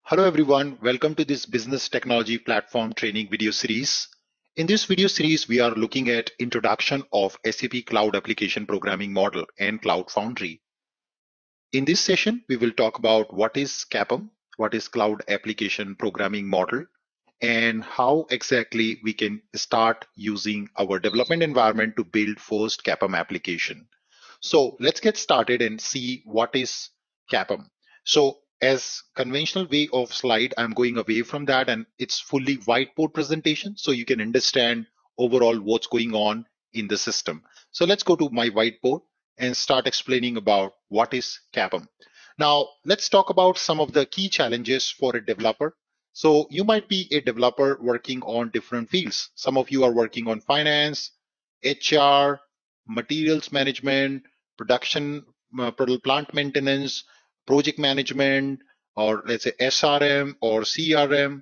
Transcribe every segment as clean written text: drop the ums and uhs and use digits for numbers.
Hello everyone, welcome to this business technology platform training video series. In this video series, we are looking at introduction of SAP Cloud Application Programming Model and Cloud Foundry. In this session, we will talk about what is CAPM, what is Cloud Application Programming Model, and how exactly we can start using our development environment to build first CAPM application. So let's get started and see what is CAPM. So as conventional way of slide, I'm going away from that and it's fully whiteboard presentation so you can understand overall what's going on in the system. So let's go to my whiteboard and start explaining about what is CAPM. Now let's talk about some of the key challenges for a developer. So you might be a developer working on different fields. Some of you are working on finance, HR, materials management, production, plant maintenance, project management, or let's say SRM or CRM.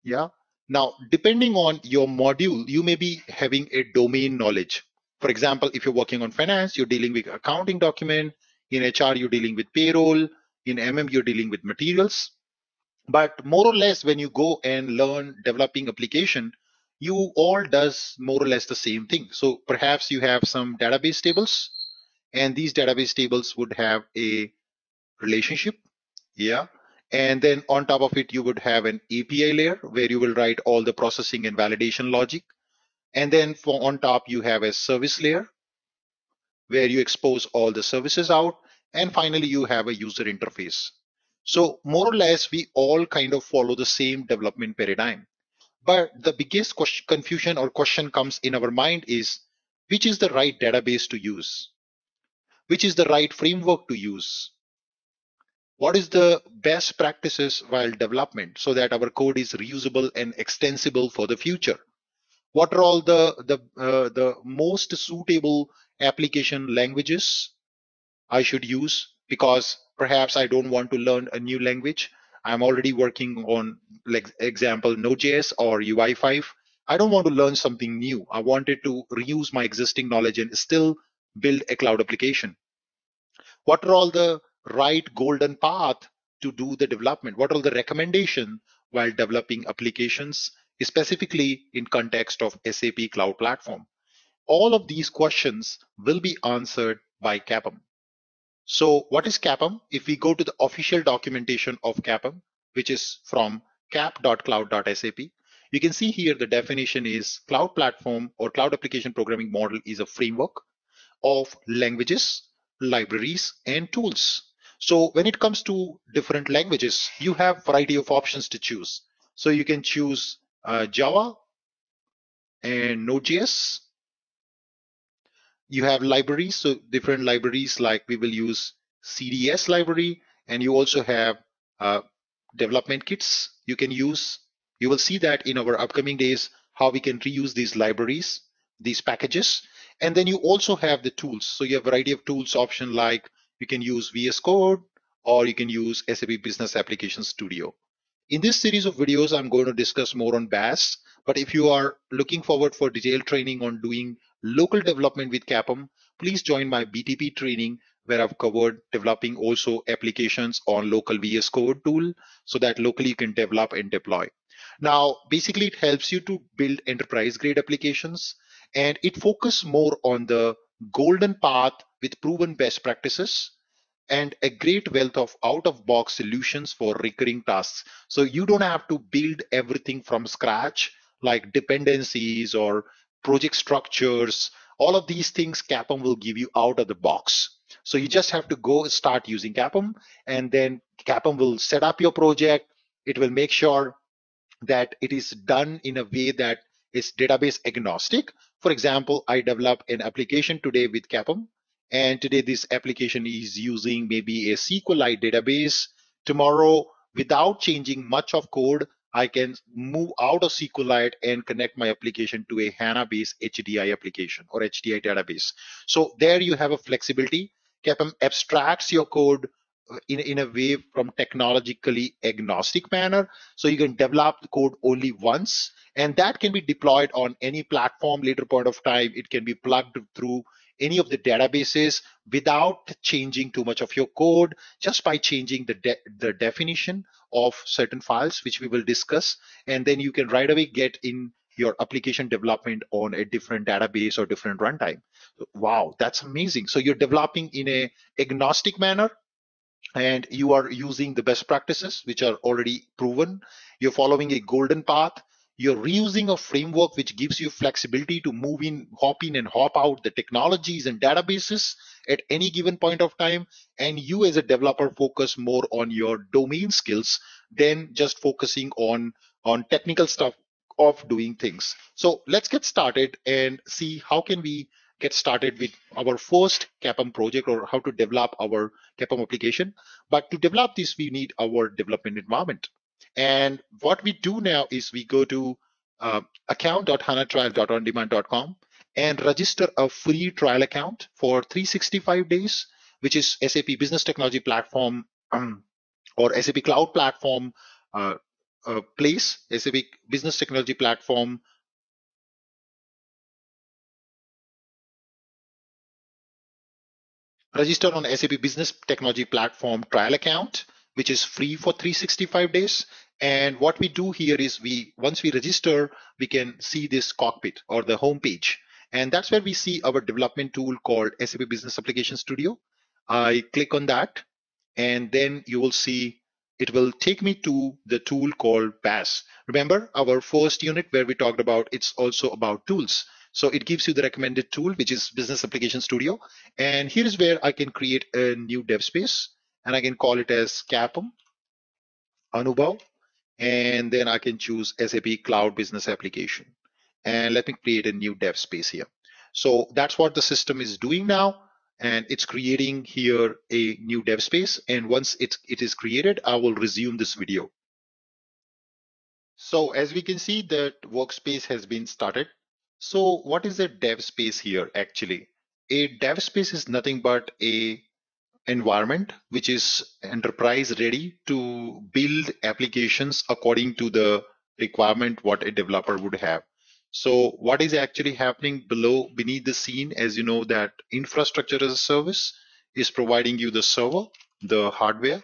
Yeah. Now, depending on your module, you may be having a domain knowledge. For example, if you're working on finance, you're dealing with accounting document. In HR, you're dealing with payroll. In you're dealing with materials. But more or less, when you go and learn developing application, you all does more or less the same thing. So perhaps you have some database tables, and these database tables would have a relationship. Yeah. And then on top of it, you would have an API layer where you will write all the processing and validation logic. And then for on top, you have a service layer where you expose all the services out. And finally, you have a user interface. So more or less, we all kind of follow the same development paradigm. But the biggest confusion or question comes in our mind is, which is the right database to use? Which is the right framework to use? What is the best practices while development so that our code is reusable and extensible for the future? What are all the most suitable application languages I should use? Because perhaps I don't want to learn a new language. I'm already working on, like example, Node.js or UI5. I don't want to learn something new. I wanted to reuse my existing knowledge and still build a cloud application. What are all the right golden path to do the development? What are the recommendation while developing applications, specifically in context of SAP Cloud Platform? All of these questions will be answered by CAPM. So what is CAPM? If we go to the official documentation of CAPM, which is from cap.cloud.sap, you can see here the definition is cloud platform or cloud application programming model is a framework of languages, libraries, and tools. So when it comes to different languages, you have variety of options to choose. So you can choose Java and Node.js. You have libraries, so different libraries like we will use CDS library, and you also have uh, development kits you can use. You will see that in our upcoming days how we can reuse these libraries, these packages. And then you also have the tools. So you have a variety of tools option like you can use VS Code or you can use SAP Business Application Studio. In this series of videos, I'm going to discuss more on BAS, but if you are looking forward for detailed training on doing local development with CAPM, please join my BTP training where I've covered developing also applications on local VS Code tool so that locally you can develop and deploy. Now, basically it helps you to build enterprise grade applications and it focuses more on the golden path with proven best practices and a great wealth of out-of-box solutions for recurring tasks. So you don't have to build everything from scratch, like dependencies or project structures. All of these things CAPM will give you out of the box. So you just have to go start using CAPM, and then CAPM will set up your project. It will make sure that it is done in a way that is database agnostic. For example, I develop an application today with CAPM, and today this application is using maybe a SQLite database. Tomorrow, without changing much of code, I can move out of SQLite and connect my application to a HANA-based HDI application or HDI database. So there you have a flexibility. CAPM abstracts your code in a way from technologically agnostic manner. So you can develop the code only once, and that can be deployed on any platform later point of time. It can be plugged through any of the databases without changing too much of your code, just by changing the definition of certain files, which we will discuss. And then you can right away get in your application development on a different database or different runtime. Wow, that's amazing. So you're developing in a agnostic manner, and you are using the best practices which are already proven. You're following a golden path. You're reusing a framework which gives you flexibility to move in, hop in and hop out the technologies and databases at any given point of time. And you as a developer focus more on your domain skills than just focusing on technical stuff of doing things. So let's get started and see how can we get started with our first CAPM project, or how to develop our CAPM application. But to develop this, we need our development environment. And what we do now is we go to account.hanatrial.ondemand.com and register a free trial account for 365 days, which is SAP Business Technology Platform or SAP Cloud Platform place, SAP Business Technology Platform. Register on SAP Business Technology Platform trial account, which is free for 365 days. And what we do here is once we register, we can see this cockpit or the home page. And that's where we see our development tool called SAP Business Application Studio. I click on that, and then you will see it will take me to the tool called BAS. Remember our first unit where we talked about it's also about tools. So it gives you the recommended tool, which is Business Application Studio. And here is where I can create a new dev space, and I can call it as CAPM Anubhav. And then I can choose SAP Cloud Business Application. And let me create a new dev space here. So that's what the system is doing now. And it's creating here a new dev space. And once it is created, I will resume this video. So as we can see, that workspace has been started. So what is a dev space here actually? A dev space is nothing but a environment which is enterprise ready to build applications according to the requirement what a developer would have. So what is actually happening beneath the scene, as you know, that infrastructure as a service is providing you the server, the hardware,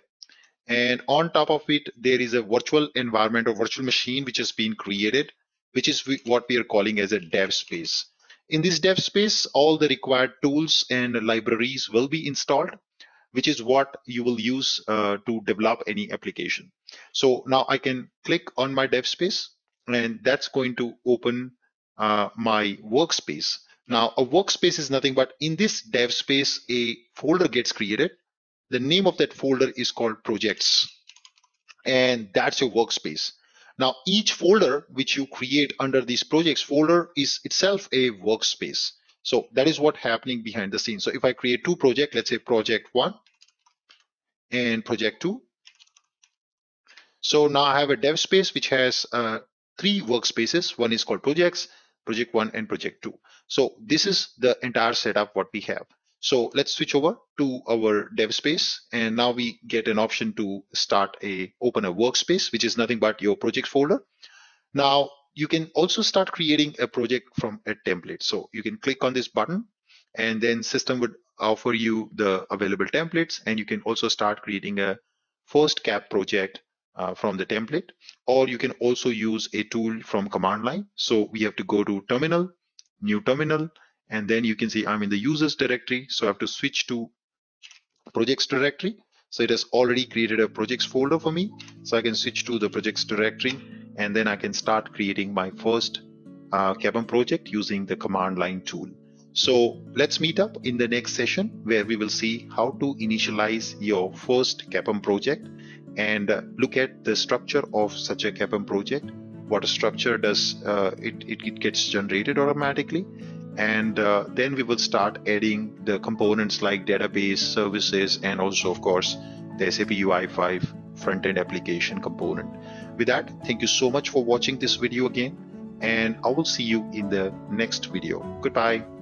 and on top of it there is a virtual environment or virtual machine which has been created, which is what we are calling as a dev space. In this dev space, all the required tools and libraries will be installed, which is what you will use to develop any application. So now I can click on my dev space, and that's going to open my workspace. Now a workspace is nothing but in this dev space, a folder gets created. The name of that folder is called projects, and that's your workspace. Now each folder which you create under this projects folder is itself a workspace. So that is what happening behind the scenes. So if I create two projects, let's say project 1 and project 2. So now I have a dev space which has 3 workspaces. One is called projects, project 1 and project 2. So this is the entire setup what we have. So let's switch over to our dev space, and now we get an option to open a workspace, which is nothing but your project folder. Now you can also start creating a project from a template. So you can click on this button, and then system would offer you the available templates, and you can also start creating a first CAP project from the template, or you can also use a tool from command line. So we have to go to terminal, new terminal, and then you can see I'm in the users directory. So I have to switch to projects directory. So it has already created a projects folder for me. So I can switch to the projects directory, and then I can start creating my first CAPM project using the command line tool. So let's meet up in the next session where we will see how to initialize your first CAPM project and look at the structure of such a CAPM project. What structure does it gets generated automatically, and then we will start adding the components like database, services, and also of course the SAP UI5 front-end application component. With that, thank you so much for watching this video again, and I will see you in the next video. Goodbye.